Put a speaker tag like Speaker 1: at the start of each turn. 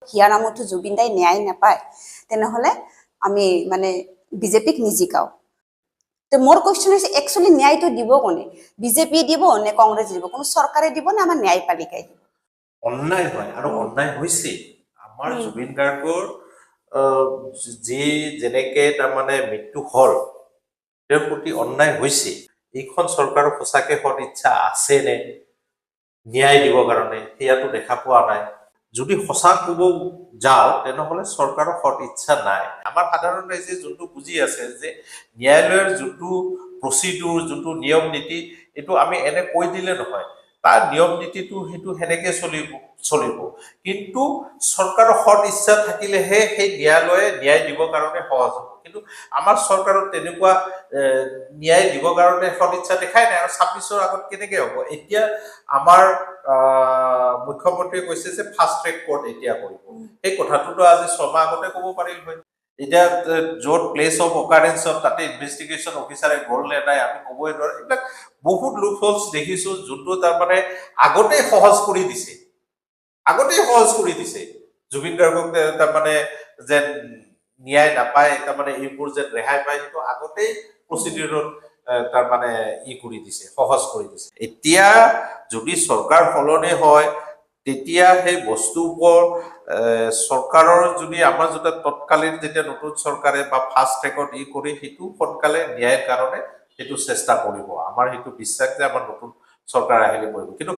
Speaker 1: হিয়াৰ নামতো জুবিন দাই ন্যায় নাপায় তেনেহলে আমি মানে বিজেপিক নিজিকাও তো মোৰ কোৱেশ্চন হৈছে একচুৱেলি ন্যায়টো দিব কোনে বিজেপি দিব নে কংগ্ৰেছ দিব কোনো চৰকাৰে দিব না আমাৰ ন্যায়পালিকাই দিব
Speaker 2: অন্যায় হয় আৰু অন্যায় হৈছে আমাৰ জুবিন গাৰ্গৰ যি যেনেকে তাৰমানে মৃত্যু হল তেওঁৰ প্ৰতি অন্যায় হৈছে এইখন চৰকাৰৰ সঁচাকে সৎ ইচ্ছা আছে নে ন্যায় দিবৰ কাৰণে সেয়াটো দেখা পোৱা নাই যদি সঁচা ক'ব যাওঁ তেনেহলে চৰকাৰৰ সৎ ইচ্ছা নাই আমাৰ সাধাৰণ ৰাইজে যোনটো বুজি আছে যে ন্যায়ালয়ৰ যোনটো প্ৰচিডিউৰ যোনটো নিয়ম নীতি এইটো আমি এনে কৈ দিলে নহয় তাৰ নিয়ম নীতিটো সেইটো সেনেকে চলিব কিন্তু চৰকাৰৰ সৎ ইচ্ছা থাকিলেহে সেই ন্যায়ালয়ে ন্যায় দিবৰ কাৰণে সহজ হ'ব কিন্তু আমাৰ চৰকাৰত তেনেকুৱা ন্যায় দিবৰ কাৰণে সৎ ইচ্ছা দেখাই নাই আৰু ২৬ৰ আগত কেনেকে হ'ব এতিয়া আমাৰ মুখ্যমন্ত্ৰীয়ে কৈছে যে ফাষ্ট ট্ৰেক কোৰ্ট এতিয়া কৰিব এই কথাটোতো আজি ৬ মাহ আগতে ক'ব পাৰিল হয় এতিয়া য'ত প্লেচ অফ অকাৰেন্সত তাতে ইনভেষ্টিগেশ্যন অফিচাৰে গ'ল নে নাই আমি ক'বই নোৱাৰো এইবিলাক বহুত লুপ হোলছ দেখিছো যোনটো তাৰমানে আগতেই সহজ কৰি দিছে জুবিন গাৰ্গক তাৰমানে যেন ন্যায় নাপায় তাৰমানে এইবোৰ যেন ৰেহাই পায় সেইটো আগতেই প্ৰচিডিউৰত তাৰমানে কৰি দিছে সহজ কৰি দিছে এতিয়া যদি চৰকাৰ সলনি হয় তেতিয়া সেই বস্তুবোৰ চৰকাৰৰ যদি আমাৰ যেতিয়া তৎকালীন যেতিয়া নতুন চৰকাৰে বা ফাষ্ট ট্ৰেকত কৰি সেইটো সোনকালে ন্যায়ৰ কাৰণে সেইটো চেষ্টা কৰিব আমাৰ সেইটো বিশ্বাস যে আমাৰ নতুন চৰকাৰ আহিলে কৰিব কিন্তু